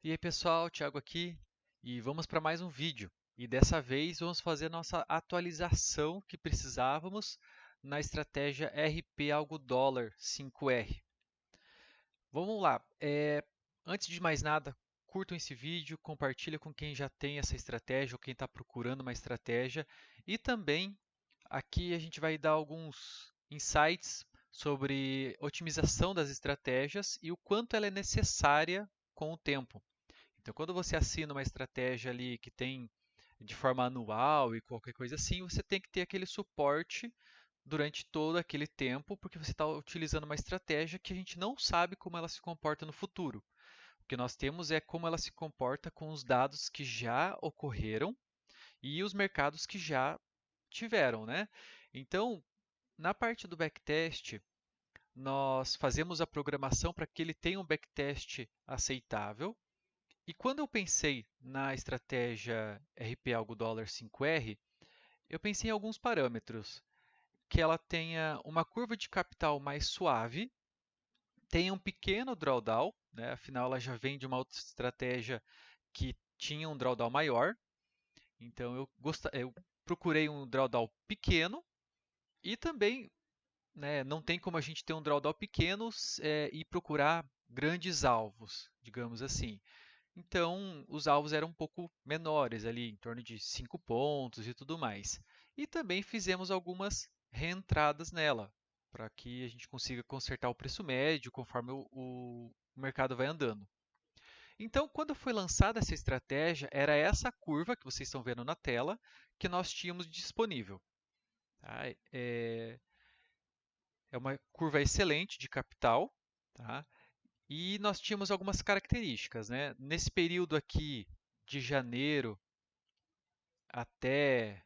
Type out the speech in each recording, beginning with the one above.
E aí pessoal, Thiago aqui e vamos para mais um vídeo. E dessa vez vamos fazer a nossa atualização que precisávamos na estratégia RP Algo Dólar 5R. Vamos lá. Antes de mais nada, curtam esse vídeo, compartilha com quem já tem essa estratégia ou quem está procurando uma estratégia. E também aqui a gente vai dar alguns insights sobre otimização das estratégias e o quanto ela é necessária com o tempo. Então, quando você assina uma estratégia ali que tem de forma anual e qualquer coisa assim, você tem que ter aquele suporte durante todo aquele tempo, porque você está utilizando uma estratégia que a gente não sabe como ela se comporta no futuro. O que nós temos é como ela se comporta com os dados que já ocorreram e os mercados que já tiveram, né? Então, na parte do backtest, nós fazemos a programação para que ele tenha um backtest aceitável. E quando eu pensei na estratégia RP Algo Dólar 5R, eu pensei em alguns parâmetros. Que ela tenha uma curva de capital mais suave, tenha um pequeno drawdown, né? Afinal ela já vem de uma outra estratégia que tinha um drawdown maior. Então eu procurei um drawdown pequeno e também, né, não tem como a gente ter um drawdown pequeno e procurar grandes alvos, digamos assim. Então, os alvos eram um pouco menores, ali em torno de 5 pontos e tudo mais. E também fizemos algumas reentradas nela, para que a gente consiga consertar o preço médio conforme o mercado vai andando. Então, quando foi lançada essa estratégia, era essa curva que vocês estão vendo na tela que nós tínhamos disponível. Tá? É uma curva excelente de capital, tá? E nós tínhamos algumas características, né? Nesse período aqui de janeiro até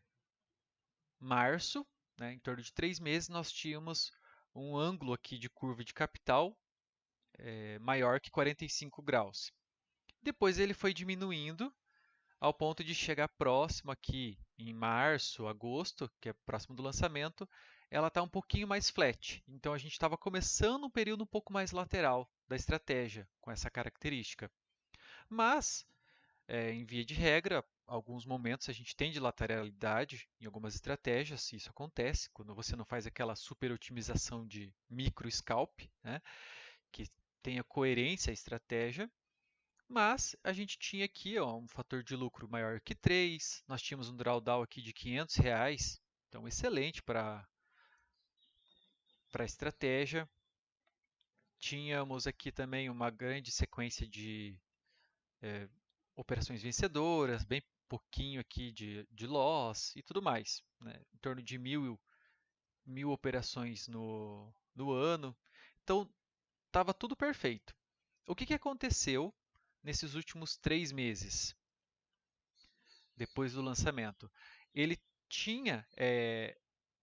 março, né, em torno de 3 meses, nós tínhamos um ângulo aqui de curva de capital maior que 45 graus. Depois ele foi diminuindo ao ponto de chegar próximo aqui em março, agosto, que é próximo do lançamento, ela está um pouquinho mais flat. Então a gente estava começando um período um pouco mais lateral da estratégia com essa característica. Mas em via de regra, alguns momentos a gente tem de lateralidade em algumas estratégias, isso acontece quando você não faz aquela super otimização de micro scalp, né, que tenha coerência a estratégia, mas a gente tinha aqui ó, um fator de lucro maior que 3, nós tínhamos um drawdown aqui de R$ 500, então excelente para a estratégia. Tínhamos aqui também uma grande sequência de eh, operações vencedoras, bem pouquinho aqui de loss e tudo mais, né? Em torno de mil operações no ano. Então, estava tudo perfeito. O que aconteceu nesses últimos 3 meses, depois do lançamento? Ele tinha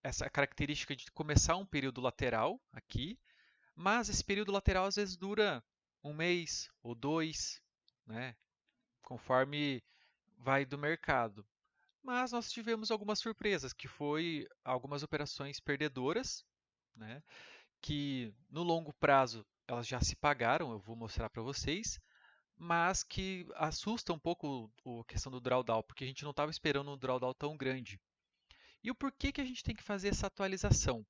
essa característica de começar um período lateral aqui, mas esse período lateral às vezes dura um mês ou dois, né? Conforme vai do mercado. Mas nós tivemos algumas surpresas, que foi algumas operações perdedoras, né, que no longo prazo elas já se pagaram, eu vou mostrar para vocês, mas que assusta um pouco a questão do drawdown, porque a gente não estava esperando um drawdown tão grande. E o porquê que a gente tem que fazer essa atualização?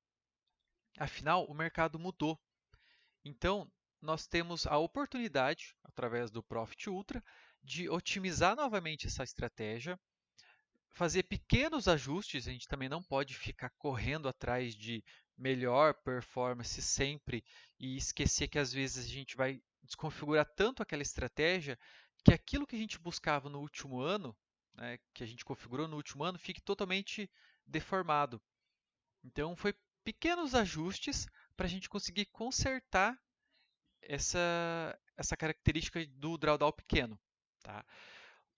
Afinal, o mercado mudou. Então, nós temos a oportunidade, através do Profit Ultra, de otimizar novamente essa estratégia, fazer pequenos ajustes, a gente também não pode ficar correndo atrás de melhor performance sempre e esquecer que às vezes a gente vai desconfigurar tanto aquela estratégia que aquilo que a gente buscava no último ano, né, que a gente configurou no último ano, fique totalmente deformado. Então, foi pequenos ajustes para a gente conseguir consertar essa característica do drawdown pequeno. Tá?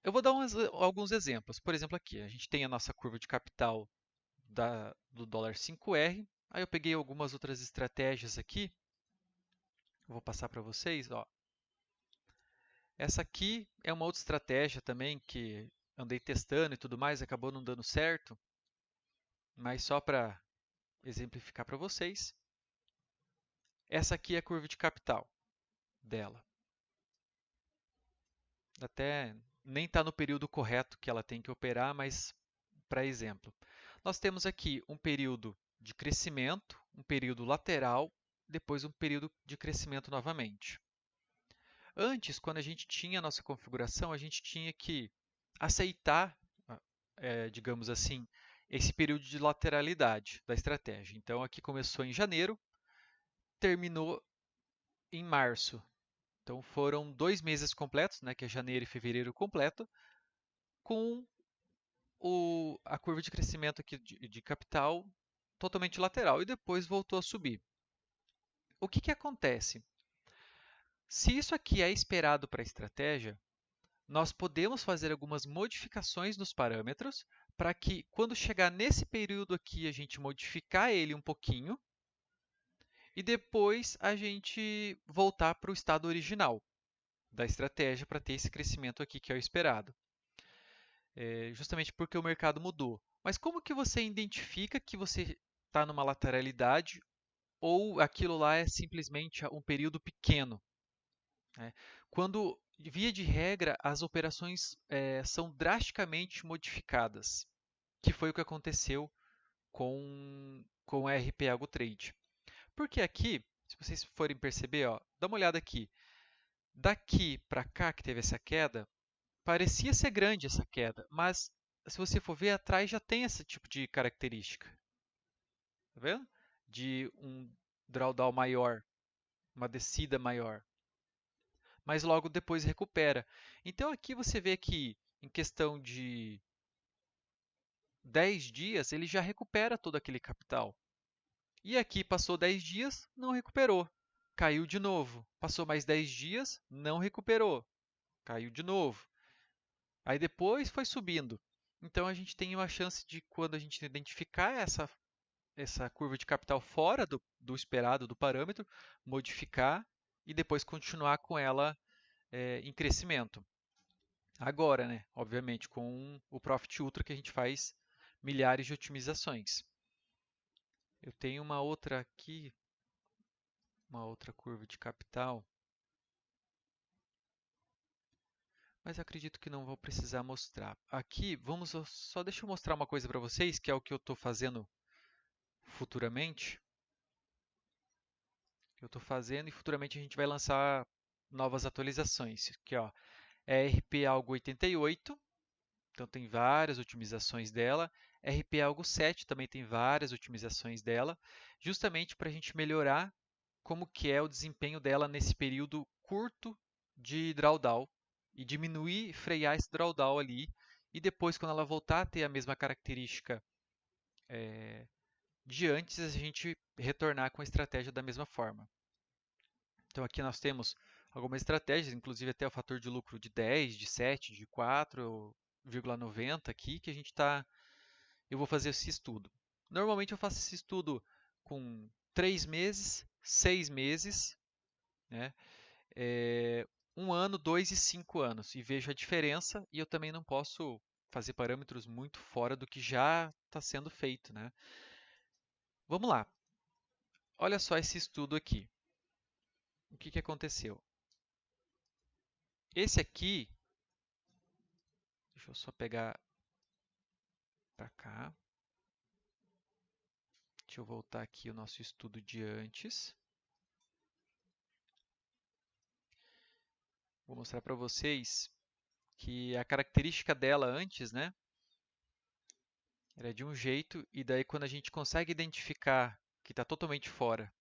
Eu vou dar alguns exemplos. Por exemplo, aqui a gente tem a nossa curva de capital do dólar 5R. Aí eu peguei algumas outras estratégias aqui. Eu vou passar para vocês. Ó. Essa aqui é uma outra estratégia também que andei testando e tudo mais, acabou não dando certo. Mas só para exemplificar para vocês. Essa aqui é a curva de capital dela. até nem está no período correto que ela tem que operar, mas para exemplo. Nós temos aqui um período de crescimento, um período lateral, depois um período de crescimento novamente. Antes, quando a gente tinha a nossa configuração, a gente tinha que aceitar, digamos assim, esse período de lateralidade da estratégia. Então, aqui começou em janeiro, terminou em março. Então, foram 2 meses completos, né, que é janeiro e fevereiro completo, com a curva de crescimento aqui de capital totalmente lateral e depois voltou a subir. O que, que acontece? Se isso aqui é esperado para a estratégia, nós podemos fazer algumas modificações nos parâmetros para que, quando chegar nesse período aqui, a gente modificar ele um pouquinho e depois a gente voltar para o estado original da estratégia para ter esse crescimento aqui que é o esperado. Justamente porque o mercado mudou. Mas como que você identifica que você está numa lateralidade ou aquilo lá é simplesmente um período pequeno, né? Quando, via de regra, as operações são drasticamente modificadas, que foi o que aconteceu com a RP Algo Trade. Porque aqui, se vocês forem perceber, ó, dá uma olhada aqui. Daqui para cá que teve essa queda, parecia ser grande essa queda, mas se você for ver atrás já tem esse tipo de característica. Tá vendo? De um drawdown maior, uma descida maior, mas logo depois recupera. Então aqui você vê que em questão de 10 dias ele já recupera todo aquele capital. E aqui passou 10 dias, não recuperou. Caiu de novo. Passou mais 10 dias, não recuperou. Caiu de novo. Aí depois foi subindo. Então a gente tem uma chance de, quando a gente identificar essa curva de capital fora do esperado do parâmetro, modificar e depois continuar com ela em crescimento. Agora, né, obviamente, com o Profit Ultra que a gente faz milhares de otimizações. Eu tenho uma outra aqui, uma outra curva de capital, mas acredito que não vou precisar mostrar. Aqui, só deixa eu mostrar uma coisa para vocês, que é o que eu estou fazendo futuramente. Eu estou fazendo e futuramente a gente vai lançar novas atualizações. Aqui, ó, é RP Algo 88, então tem várias otimizações dela. RP Algo 7 também tem várias otimizações dela, justamente para a gente melhorar como que é o desempenho dela nesse período curto de drawdown e diminuir, frear esse drawdown ali. E depois, quando ela voltar a ter a mesma característica de antes, a gente retornar com a estratégia da mesma forma. Então aqui nós temos algumas estratégias, inclusive até o fator de lucro de 10, de 7, de 4,90 aqui, que eu vou fazer esse estudo. Normalmente eu faço esse estudo com 3 meses, 6 meses, né? 1 ano, 2 e 5 anos, e vejo a diferença, e eu também não posso fazer parâmetros muito fora do que já está sendo feito, né? Vamos lá. Olha só esse estudo aqui. O que, que aconteceu? Esse aqui, deixa eu só pegar para cá. Deixa eu voltar aqui o nosso estudo de antes. Vou mostrar para vocês que a característica dela antes, né, era de um jeito, e daí quando a gente consegue identificar que está totalmente fora.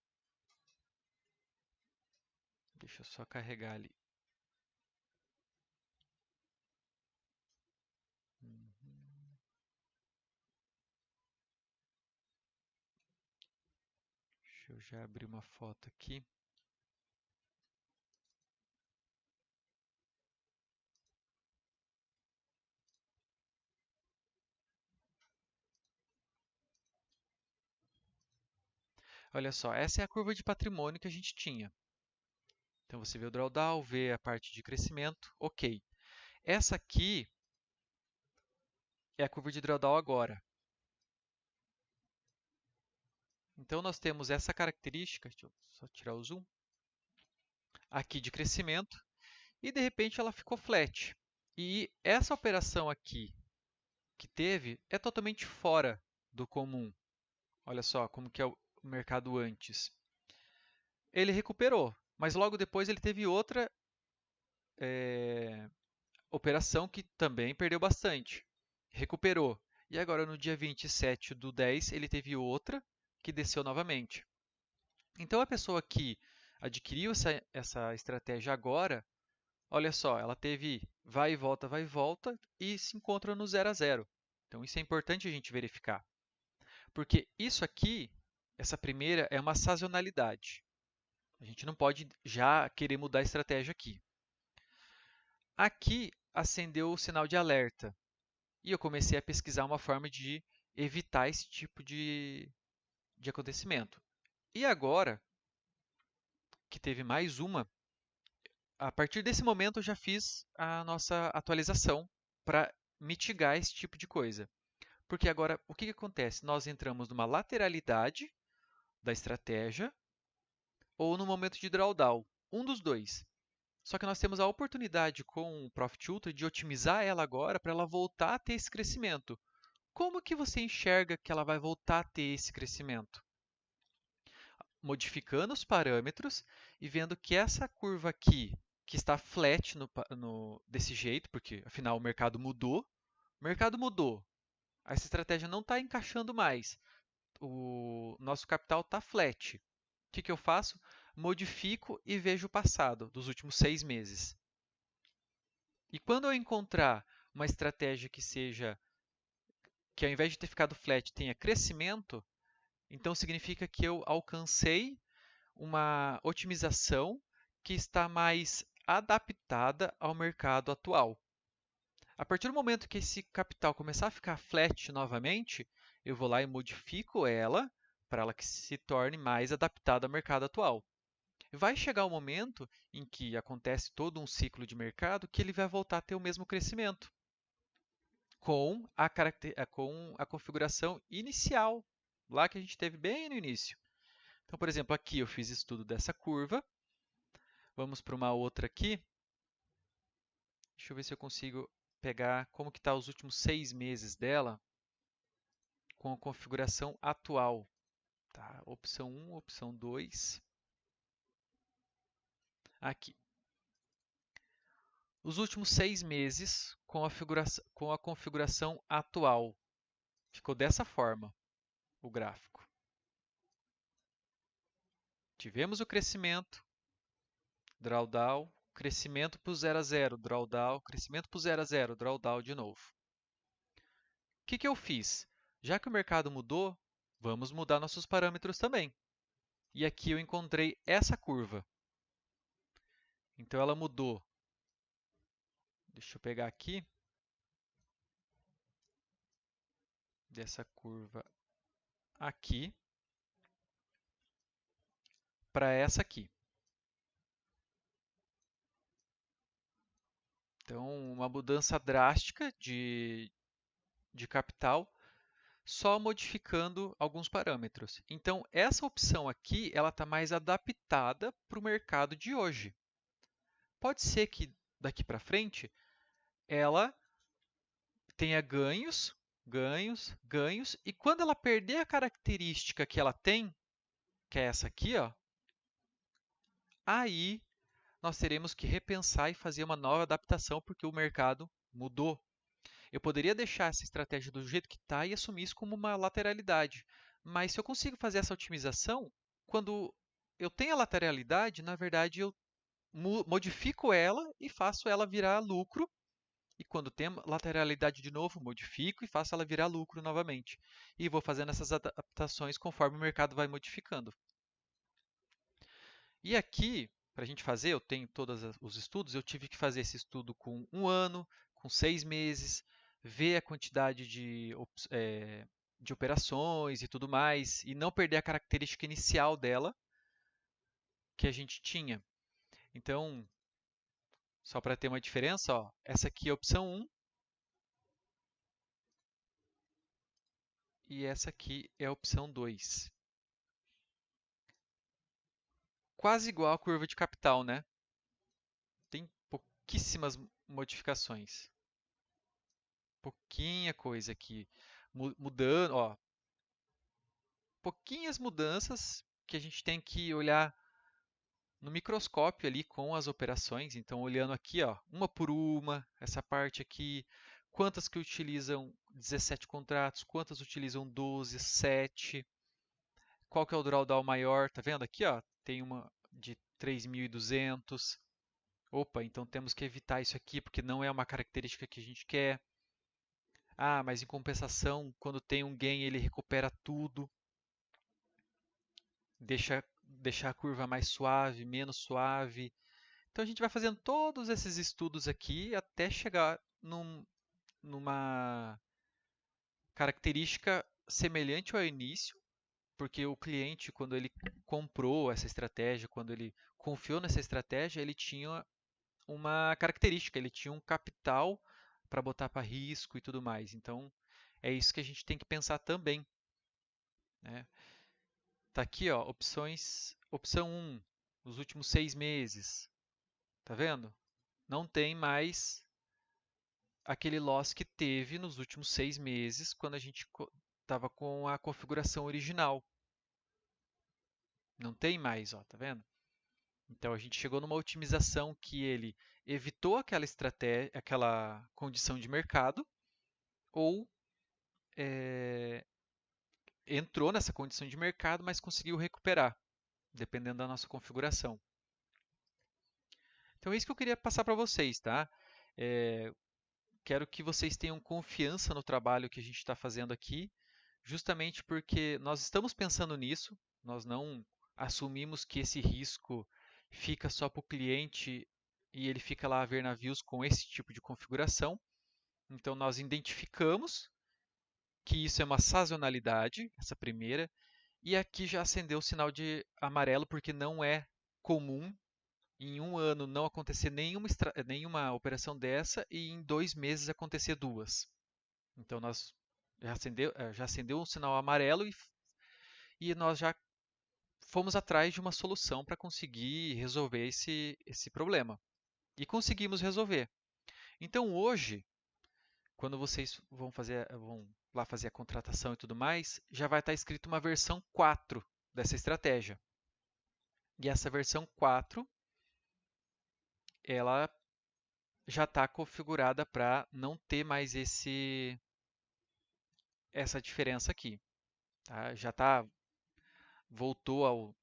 Deixa eu só carregar ali. Uhum. Deixa eu já abrir uma foto aqui. Olha só, essa é a curva de patrimônio que a gente tinha. Então você vê o drawdown, vê a parte de crescimento, ok. Essa aqui é a curva de drawdown agora. Então nós temos essa característica, deixa eu só tirar o zoom, aqui de crescimento, e de repente ela ficou flat. E essa operação aqui que teve é totalmente fora do comum. Olha só como que é o mercado antes. Ele recuperou, mas logo depois ele teve outra operação que também perdeu bastante. Recuperou. E agora no dia 27/10 ele teve outra que desceu novamente. Então a pessoa que adquiriu essa estratégia agora, olha só, ela teve vai e volta e se encontra no 0 a 0. Então isso é importante a gente verificar, porque isso aqui, essa primeira é uma sazonalidade. A gente não pode já querer mudar a estratégia aqui. Aqui acendeu o sinal de alerta e eu comecei a pesquisar uma forma de evitar esse tipo de acontecimento. E agora, que teve mais uma, a partir desse momento eu já fiz a nossa atualização para mitigar esse tipo de coisa. Porque agora, o que que acontece? Nós entramos numa lateralidade da estratégia ou no momento de drawdown, um dos dois. Só que nós temos a oportunidade com o Profit Ultra de otimizar ela agora para ela voltar a ter esse crescimento. Como que você enxerga que ela vai voltar a ter esse crescimento? Modificando os parâmetros e vendo que essa curva aqui, que está flat desse jeito, porque afinal o mercado mudou, essa estratégia não está encaixando mais, o nosso capital está flat. O que, que eu faço? Modifico e vejo o passado dos últimos 6 meses. E quando eu encontrar uma estratégia que ao invés de ter ficado flat, tenha crescimento, então significa que eu alcancei uma otimização que está mais adaptada ao mercado atual. A partir do momento que esse capital começar a ficar flat novamente, eu vou lá e modifico ela para ela que se torne mais adaptada ao mercado atual. Vai chegar o momento em que acontece todo um ciclo de mercado que ele vai voltar a ter o mesmo crescimento, com a configuração inicial, lá que a gente teve bem no início. Então, por exemplo, aqui eu fiz estudo dessa curva. Vamos para uma outra aqui. Deixa eu ver se eu consigo pegar como que está os últimos 6 meses dela com a configuração atual. Tá? Opção 1, opção 2. Aqui. Os últimos 6 meses com a configuração atual. Ficou dessa forma o gráfico. Tivemos o crescimento, drawdown, crescimento para o 0 a 0, drawdown, crescimento para o 0 a 0, drawdown de novo. O que, que eu fiz? Já que o mercado mudou, vamos mudar nossos parâmetros também. E aqui eu encontrei essa curva. Então ela mudou. Deixa eu pegar aqui. Dessa curva aqui para essa aqui. Então, uma mudança drástica de capital, só modificando alguns parâmetros. Então, essa opção aqui, ela está mais adaptada para o mercado de hoje. Pode ser que daqui para frente ela tenha ganhos, ganhos, ganhos, e quando ela perder a característica que ela tem, que é essa aqui, ó, aí nós teremos que repensar e fazer uma nova adaptação porque o mercado mudou. Eu poderia deixar essa estratégia do jeito que está e assumir isso como uma lateralidade, mas se eu consigo fazer essa otimização, quando eu tenho a lateralidade, na verdade eu modifico ela e faço ela virar lucro, e quando tem lateralidade de novo, modifico e faço ela virar lucro novamente. E vou fazendo essas adaptações conforme o mercado vai modificando. E aqui, para a gente fazer, eu tenho todos os estudos, eu tive que fazer esse estudo com 1 ano, com 6 meses, ver a quantidade de operações e tudo mais, e não perder a característica inicial dela que a gente tinha. Então, só para ter uma diferença, ó, essa aqui é a opção 1 e essa aqui é a opção 2. Quase igual a curva de capital, né? Tem pouquíssimas modificações. Pouquinha coisa aqui. Mudando, ó, pouquinhas mudanças que a gente tem que olhar no microscópio ali com as operações. Então, olhando aqui, ó, uma por uma, essa parte aqui, quantas que utilizam 17 contratos, quantas utilizam 12, 7, qual que é o drawdown maior, tá vendo aqui, ó, tem uma de 3.200. Opa, então temos que evitar isso aqui porque não é uma característica que a gente quer. Ah, mas em compensação, quando tem um gain, ele recupera tudo, deixa a curva mais suave, menos suave. Então a gente vai fazendo todos esses estudos aqui até chegar numa característica semelhante ao início, porque o cliente, quando ele comprou essa estratégia, quando ele confiou nessa estratégia, ele tinha uma característica, ele tinha um capital para botar para risco e tudo mais. Então é isso que a gente tem que pensar também, né? Tá aqui, ó, opções, opção um, os últimos 6 meses, tá vendo? Não tem mais aquele loss que teve nos últimos 6 meses, quando a gente estava com a configuração original. Não tem mais, ó, tá vendo? Então a gente chegou numa otimização que ele evitou aquela estratégia, aquela condição de mercado, ou entrou nessa condição de mercado, mas conseguiu recuperar, dependendo da nossa configuração. Então é isso que eu queria passar para vocês, tá? É, quero que vocês tenham confiança no trabalho que a gente está fazendo aqui, justamente porque nós estamos pensando nisso, nós não assumimos que esse risco fica só para o cliente e ele fica lá a ver navios com esse tipo de configuração. Então nós identificamos que isso é uma sazonalidade, essa primeira, e aqui já acendeu o sinal de amarelo porque não é comum em um ano não acontecer nenhuma operação dessa e em 2 meses acontecer duas. Então nós já acendeu um sinal amarelo e nós já fomos atrás de uma solução para conseguir resolver esse problema. E conseguimos resolver. Então hoje, quando vocês vão lá fazer a contratação e tudo mais, já vai estar escrito uma versão 4 dessa estratégia. E essa versão 4, ela já está configurada para não ter mais essa diferença aqui. Tá? Já voltou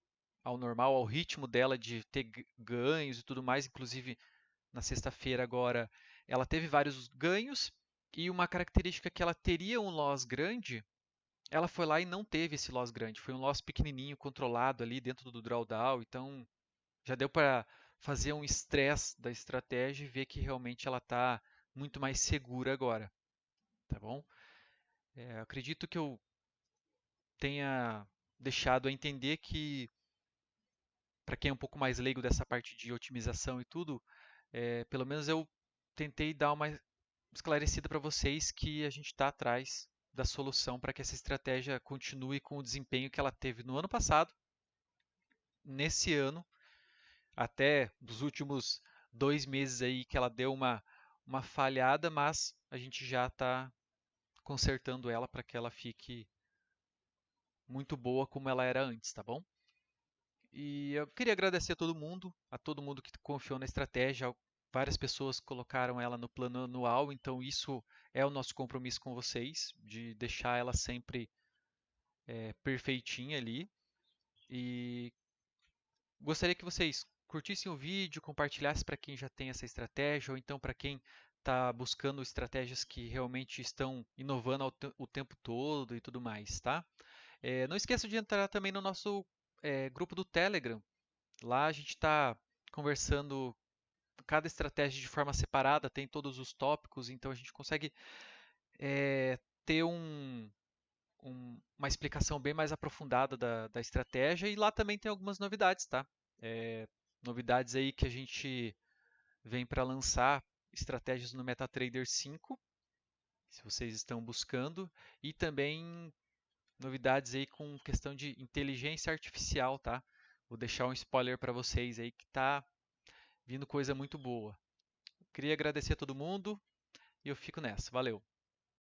ao normal, ao ritmo dela de ter ganhos e tudo mais. Inclusive, na sexta-feira agora, ela teve vários ganhos e uma característica que ela teria um loss grande, ela foi lá e não teve esse loss grande. Foi um loss pequenininho, controlado ali dentro do drawdown. Então, já deu para fazer um estresse da estratégia e ver que realmente ela está muito mais segura agora, tá bom? Acredito que eu tenha deixado a entender que, para quem é um pouco mais leigo dessa parte de otimização e tudo, pelo menos eu tentei dar uma esclarecida para vocês que a gente está atrás da solução para que essa estratégia continue com o desempenho que ela teve no ano passado, nesse ano, até dos últimos 2 meses aí que ela deu uma falhada, mas a gente já está consertando ela para que ela fique muito boa como ela era antes, tá bom? E eu queria agradecer a todo mundo que confiou na estratégia. Várias pessoas colocaram ela no plano anual, então isso é o nosso compromisso com vocês, de deixar ela sempre perfeitinha ali. E gostaria que vocês curtissem o vídeo, compartilhassem para quem já tem essa estratégia, ou então para quem está buscando estratégias que realmente estão inovando o tempo todo e tudo mais, tá? Não esqueça de entrar também no nosso grupo do Telegram. Lá a gente está conversando cada estratégia de forma separada, tem todos os tópicos, então a gente consegue ter uma explicação bem mais aprofundada da estratégia e lá também tem algumas novidades, tá? Novidades aí que a gente vem para lançar estratégias no MetaTrader 5, se vocês estão buscando, e também novidades aí com questão de inteligência artificial, tá? Vou deixar um spoiler para vocês aí que tá vindo coisa muito boa. Queria agradecer a todo mundo e eu fico nessa. Valeu!